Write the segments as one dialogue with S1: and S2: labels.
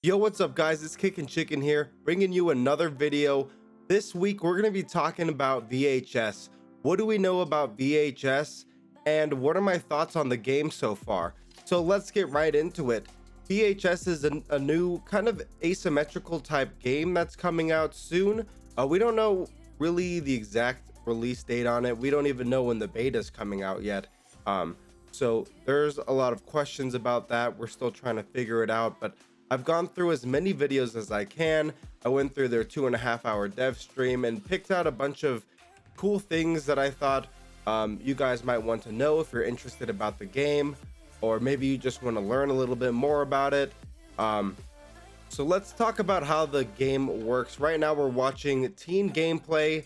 S1: Yo, what's up guys? It's Kickin' Chicken here, bringing you another video. This week we're going to be talking about VHS. What do we know about VHS and what are my thoughts on the game so far? So let's get right into it. VHS is a new kind of asymmetrical type game that's coming out soon. We don't know really the exact release date on it. We don't even know when the beta is coming out yet. So there's a lot of questions about that. We're still trying to figure it out, but I've gone through as many videos as I can. I went through their 2.5 hour dev stream and picked out a bunch of cool things that I thought you guys might want to know if you're interested about the game, or maybe you just want to learn a little bit more about it. So let's talk about how the game works. Right now we're watching teen gameplay.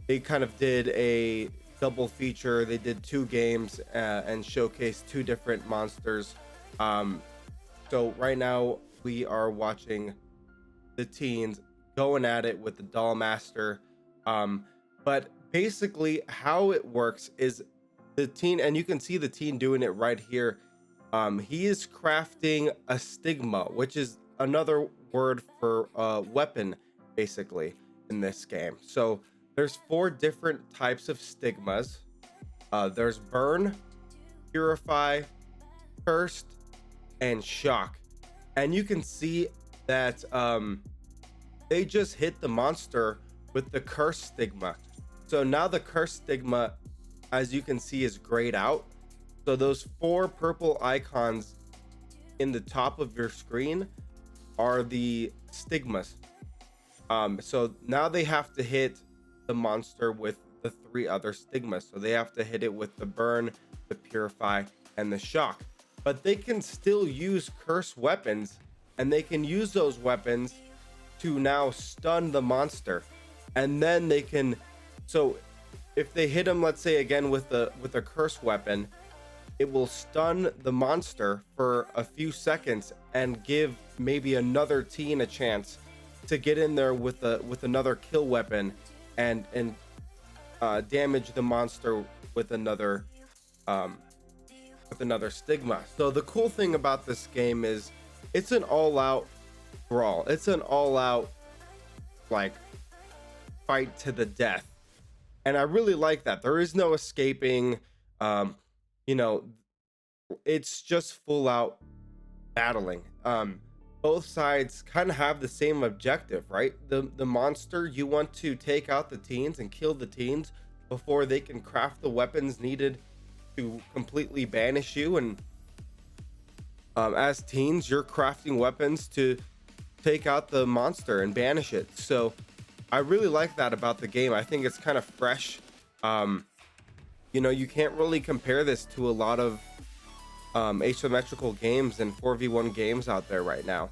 S1: They kind of did a double feature. They did two games and showcased two different monsters. So right now we are watching the teens going at it with the doll master. But basically how it works is the teen, and you can see the teen doing it right here. He is crafting a stigma, which is another word for weapon basically in this game. So there's 4 different types of stigmas. There's burn, purify, cursed, and shock. And you can see that they just hit the monster with the curse stigma. So now the curse stigma, as you can see, is grayed out. So those 4 purple icons in the top of your screen are the stigmas. So now they have to hit the monster with the 3 other stigmas. So they have to hit it with the burn, the purify, and the shock. But they can still use curse weapons, and they can use those weapons to now stun the monster. And then they can, so if they hit him, let's say again with a curse weapon, it will stun the monster for a few seconds and give maybe another teen a chance to get in there with another kill weapon and damage the monster with another stigma. So the cool thing about this game is it's an all-out brawl. It's an all-out like fight to the death, and I really like that. There is no escaping. You know, it's just full out battling. Both sides kind of have the same objective, right? The monster, you want to take out the teens and kill the teens before they can craft the weapons needed to completely banish you. And as teens, you're crafting weapons to take out the monster and banish it. So I really like that about the game. I think it's kind of fresh. You know, you can't really compare this to a lot of asymmetrical games and 4v1 games out there right now.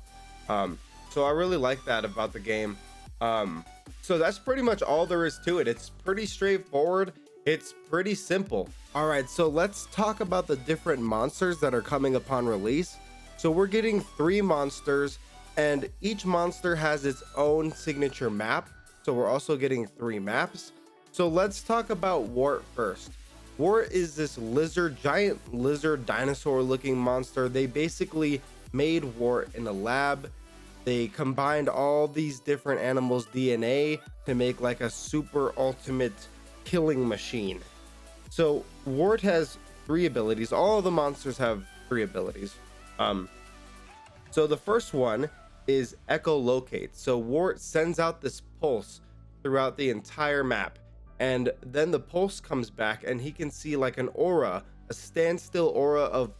S1: So I really like that about the game. So that's pretty much all there is to it. It's pretty straightforward. It's pretty simple. All right, so let's talk about the different monsters that are coming upon release. So we're getting 3 monsters, and each monster has its own signature map. So we're also getting 3 maps. So let's talk about Wart first. Wart is this giant lizard dinosaur looking monster. They basically made Wart in a lab. They combined all these different animals' DNA to make like a super ultimate killing machine. So Wart has 3 abilities. All of the monsters have 3 abilities. So the first one is echolocate. So Wart sends out this pulse throughout the entire map, and then the pulse comes back and he can see like an aura, a standstill aura of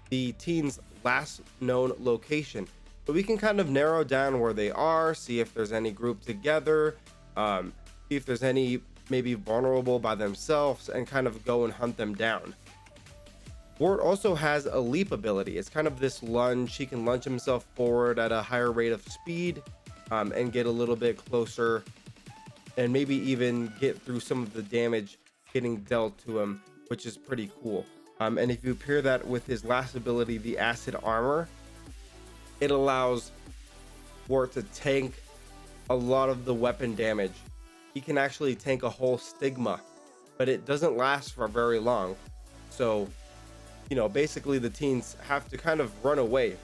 S1: the teen's last known location. So we can kind of narrow down where they are, see if there's any grouped together, see if there's any maybe vulnerable by themselves, and kind of go and hunt them down. Wart also has a leap ability. It's kind of this lunge. He can lunge himself forward at a higher rate of speed and get a little bit closer, and maybe even get through some of the damage getting dealt to him, which is pretty cool. And if you pair that with his last ability, the acid armor, it allows Wart to tank a lot of the weapon damage. He can actually tank a whole stigma, but it doesn't last for very long. So, you know, basically the teens have to kind of run away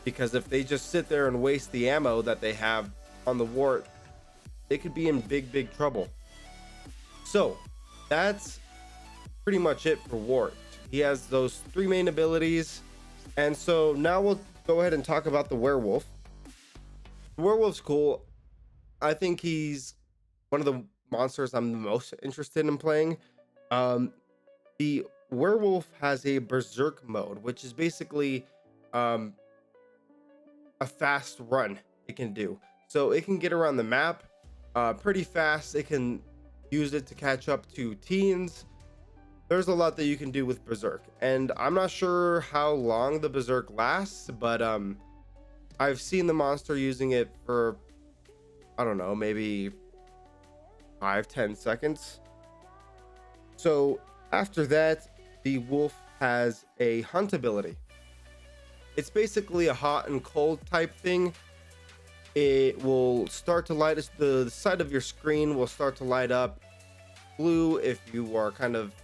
S1: because if they just sit there and waste the ammo that they have on the wart, they could be in big trouble. So that's pretty much it for Wart. He has those 3 main abilities. And so now we'll go ahead and talk about the werewolf. The werewolf's cool. I think he's one of the monsters I'm the most interested in playing. The werewolf has a berserk mode, which is basically a fast run it can do. So it can get around the map pretty fast. It can use it to catch up to teens. There's a lot that you can do with berserk, and I'm not sure how long the berserk lasts, but I've seen the monster using it for, I don't know, maybe 5-10 seconds. So after that, the wolf has a hunt ability. It's basically a hot and cold type thing. It will start to light, the side of your screen will start to light up blue if you are kind of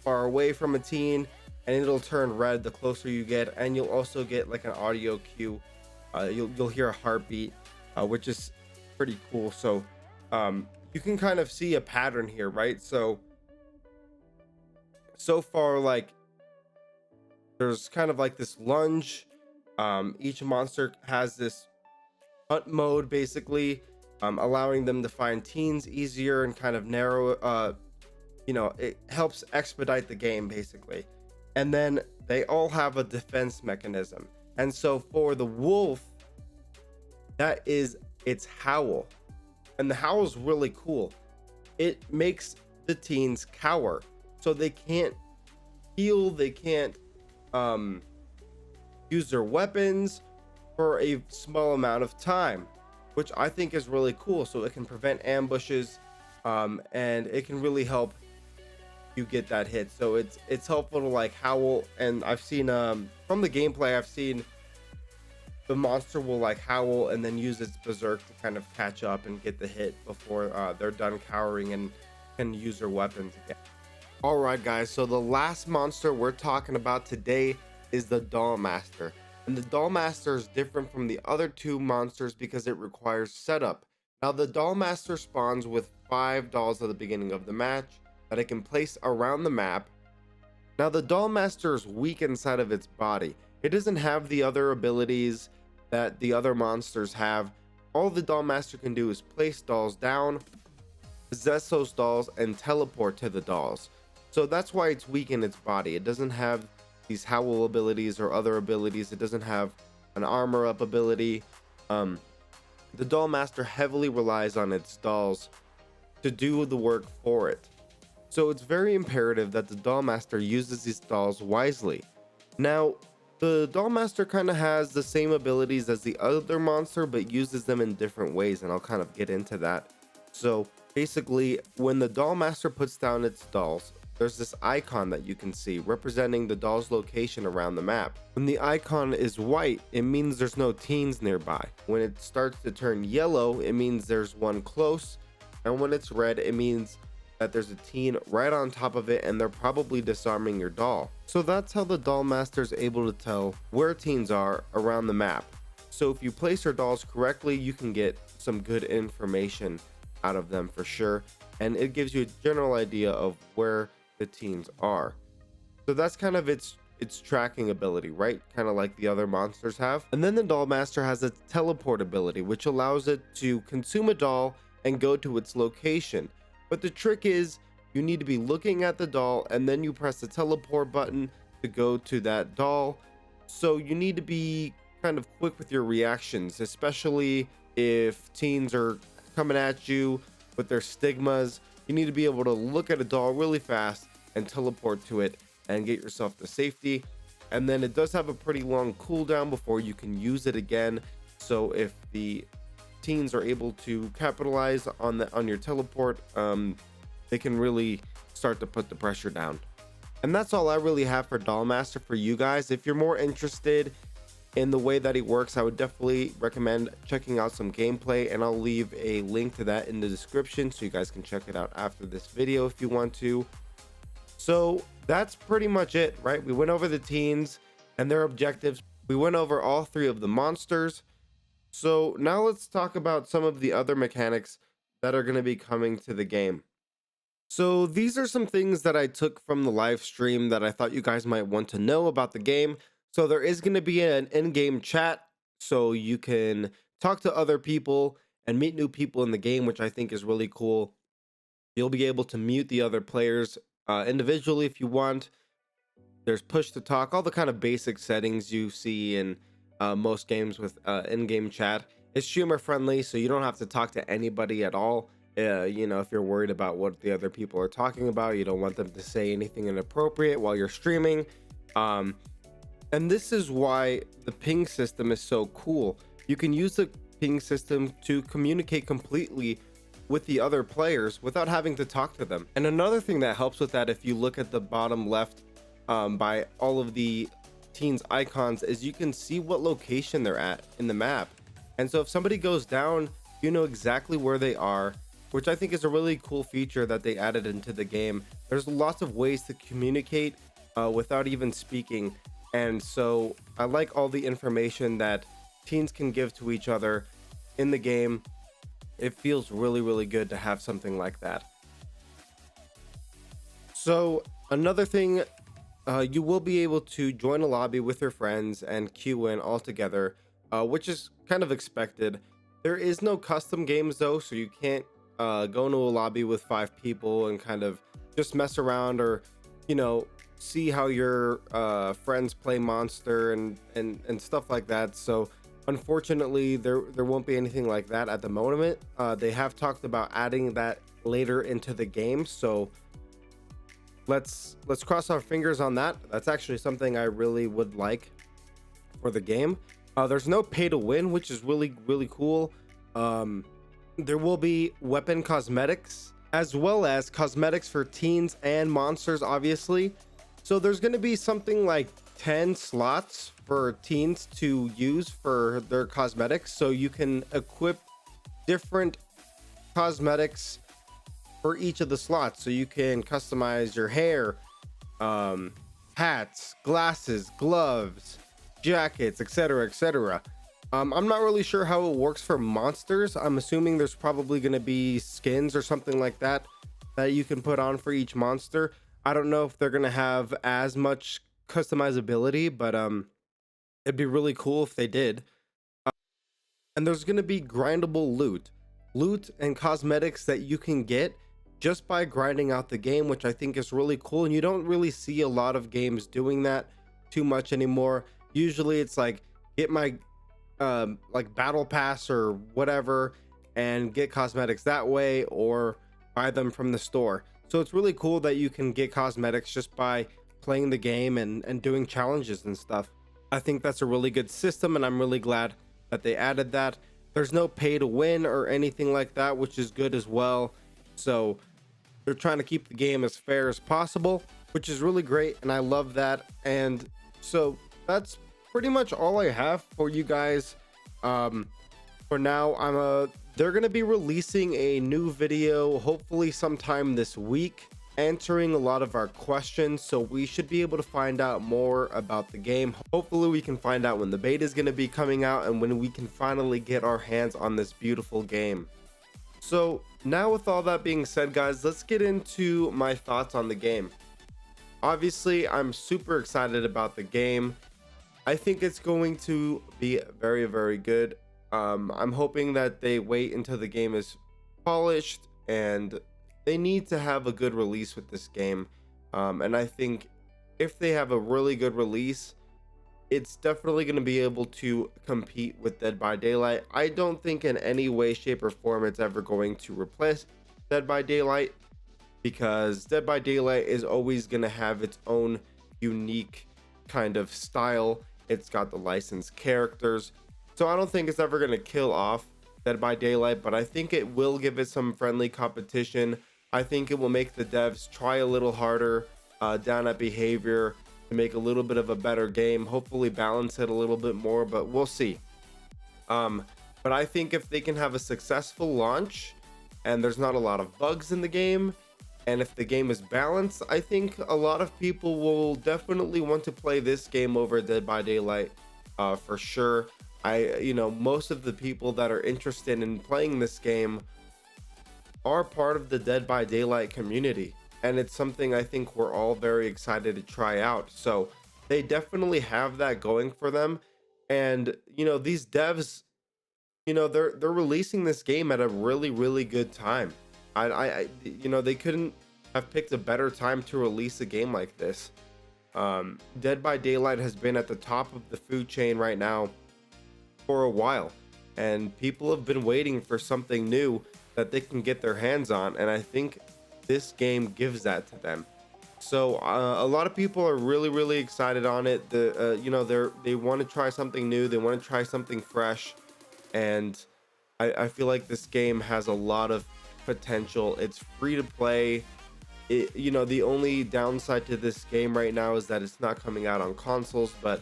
S1: far away from a teen, and it'll turn red the closer you get, and you'll also get like an audio cue. You'll hear a heartbeat, which is pretty cool. So you can kind of see a pattern here, right? So far, like, there's kind of like this lunge. Each monster has this hunt mode, basically, allowing them to find teens easier and kind of narrow, it helps expedite the game, basically. And then they all have a defense mechanism. And so for the wolf, that is its howl. And the howl is really cool. It makes the teens cower. So they can't heal, they can't use their weapons for a small amount of time, which I think is really cool. So it can prevent ambushes, and it can really help you get that hit. So it's helpful to like howl. And I've seen from the gameplay, I've seen the monster will like howl and then use its berserk to kind of catch up and get the hit before they're done cowering and can use their weapons again. All right, guys, so the last monster we're talking about today is the Doll Master. And the Doll Master is different from the other 2 monsters because it requires setup. Now, the Doll Master spawns with 5 dolls at the beginning of the match that it can place around the map. Now, the Doll Master is weak inside of its body. It doesn't have the other abilities that the other monsters have. All the Doll Master can do is place dolls down, possess those dolls, and teleport to the dolls. So that's why it's weak in its body. It doesn't have these howl abilities or other abilities. It doesn't have an armor up ability. The Doll Master heavily relies on its dolls to do the work for it. So it's very imperative that the Doll Master uses these dolls wisely. Now, the Doll Master kind of has the same abilities as the other monster, but uses them in different ways, and I'll kind of get into that. So basically, when the Doll Master puts down its dolls, there's this icon that you can see representing the doll's location around the map. When the icon is white, it means there's no teens nearby. When it starts to turn yellow, it means there's one close. And when it's red, it means that there's a teen right on top of it, and they're probably disarming your doll. So that's how the Doll Master is able to tell where teens are around the map. So if you place your dolls correctly, you can get some good information out of them for sure. And it gives you a general idea of where the teens are. So that's kind of its tracking ability, right? Kind of like the other monsters have. And then the Doll Master has a teleport ability, which allows it to consume a doll and go to its location. But the trick is you need to be looking at the doll, and then you press the teleport button to go to that doll. So you need to be kind of quick with your reactions, especially if teens are coming at you with their stigmas. You need to be able to look at a doll really fast and teleport to it and get yourself to safety. And then it does have a pretty long cooldown before you can use it again. So if the teens are able to capitalize on your teleport, they can really start to put the pressure down. And that's all I really have for Doll Master for you guys. If you're more interested in the way that he works, I would definitely recommend checking out some gameplay, and I'll leave a link to that in the description so you guys can check it out after this video if you want to. So that's pretty much it, right? We went over the teens and their objectives. We went over all three of the monsters. So now let's talk about some of the other mechanics that are going to be coming to the game. So these are some things that I took from the live stream that I thought you guys might want to know about the game. So there is going to be an in-game chat, so you can talk to other people and meet new people in the game, which I think is really cool. You'll be able to mute the other players individually if you want. There's push to talk, all the kind of basic settings you see in most games with in-game chat. It's streamer friendly, so you don't have to talk to anybody at all. If you're worried about what the other people are talking about, you don't want them to say anything inappropriate while you're streaming. And this is why the ping system is so cool. You can use the ping system to communicate completely with the other players without having to talk to them. And another thing that helps with that, if you look at the bottom left by all of the teens icons, is you can see what location they're at in the map. And so if somebody goes down, you know exactly where they are, which I think is a really cool feature that they added into the game. There's lots of ways to communicate without even speaking. And so I like all the information that teens can give to each other in the game. It feels really, really good to have something like that. So another thing, you will be able to join a lobby with your friends and queue in all together, which is kind of expected. There is no custom games though, so you can't go into a lobby with 5 people and kind of just mess around or, see how your friends play Monster and stuff like that. So unfortunately, there won't be anything like that at the moment. They have talked about adding that later into the game, so let's cross our fingers on that. That's actually something I really would like for the game. There's no pay to win, which is really, really cool. There will be weapon cosmetics as well as cosmetics for teens and monsters, obviously. So there's going to be something like 10 slots for teens to use for their cosmetics. So you can equip different cosmetics for each of the slots. So you can customize your hair, hats, glasses, gloves, jackets, etc., etc. I'm not really sure how it works for monsters. I'm assuming there's probably going to be skins or something like that that you can put on for each monster. I don't know if they're going to have as much customizability, but it'd be really cool if they did. And there's going to be grindable loot and cosmetics that you can get just by grinding out the game, which I think is really cool. And you don't really see a lot of games doing that too much anymore. Usually it's like, get my like battle pass or whatever and get cosmetics that way, or buy them from the store. So it's really cool that you can get cosmetics just by playing the game and doing challenges and stuff. I think that's a really good system, and I'm really glad that they added that. There's no pay to win or anything like that, which is good as well. So they're trying to keep the game as fair as possible, which is really great, and I love that. And so that's pretty much all I have for you guys. For now, they're going to be releasing a new video hopefully sometime this week, answering a lot of our questions, so we should be able to find out more about the game. Hopefully we can find out when the beta is going to be coming out and when we can finally get our hands on this beautiful game. So now, with all that being said, guys, let's get into my thoughts on the game. Obviously, I'm super excited about the game. I think it's going to be very, very good. I'm hoping that they wait until the game is polished, and they need to have a good release with this game. And I think if they have a really good release, it's definitely going to be able to compete with Dead by Daylight. I don't think in any way, shape, or form it's ever going to replace Dead by Daylight, because Dead by Daylight is always going to have its own unique kind of style. It's got the licensed characters, so I don't think it's ever going to kill off Dead by Daylight, but I think it will give it some friendly competition. I think it will make the devs try a little harder down at behavior to make a little bit of a better game, hopefully balance it a little bit more, but we'll see. But I think if they can have a successful launch and there's not a lot of bugs in the game, and if the game is balanced, I think a lot of people will definitely want to play this game over Dead by Daylight. for sure. Most of the people that are interested in playing this game are part of the Dead by Daylight community, and it's something I think we're all very excited to try out. So they definitely have that going for them. And these devs, they're releasing this game at a really good time. They couldn't have picked a better time to release a game like this. Dead by Daylight has been at the top of the food chain right now for a while, and people have been waiting for something new that they can get their hands on, and I think this game gives that to them. So a lot of people are really excited on it. They want to try something new, they want to try something fresh, and I feel like this game has a lot of potential. It's free to play. The only downside to this game right now is that it's not coming out on consoles, but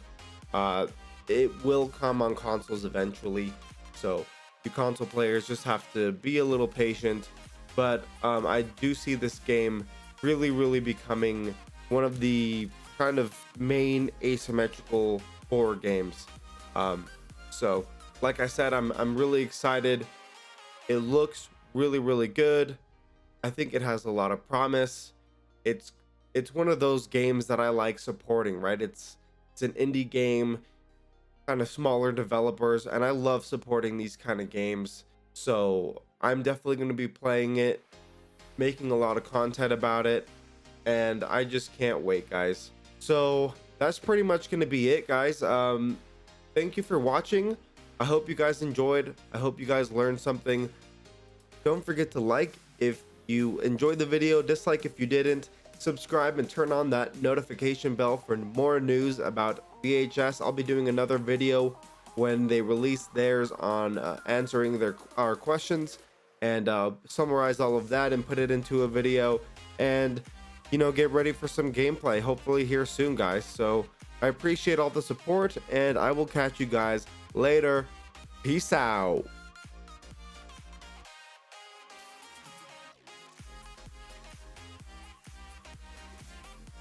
S1: it will come on consoles eventually. So you console players just have to be a little patient. But I do see this game really becoming one of the kind of main asymmetrical horror games. So like I said, I'm really excited. It looks really good. I think it has a lot of promise. It's one of those games that I like supporting, right? It's an indie game, kind of smaller developers, and I love supporting these kind of games. So I'm definitely going to be playing it, making a lot of content about it, and I just can't wait, guys. So that's pretty much going to be it, guys. Thank you for watching. I hope you guys enjoyed. I hope you guys learned something. Don't forget to like if you enjoyed the video, dislike if you didn't, subscribe and turn on that notification bell for more news about VHS. I'll be doing another video when they release theirs on answering our questions, and summarize all of that and put it into a video, and get ready for some gameplay hopefully here soon, guys. So I appreciate all the support, and I will catch you guys later. Peace out.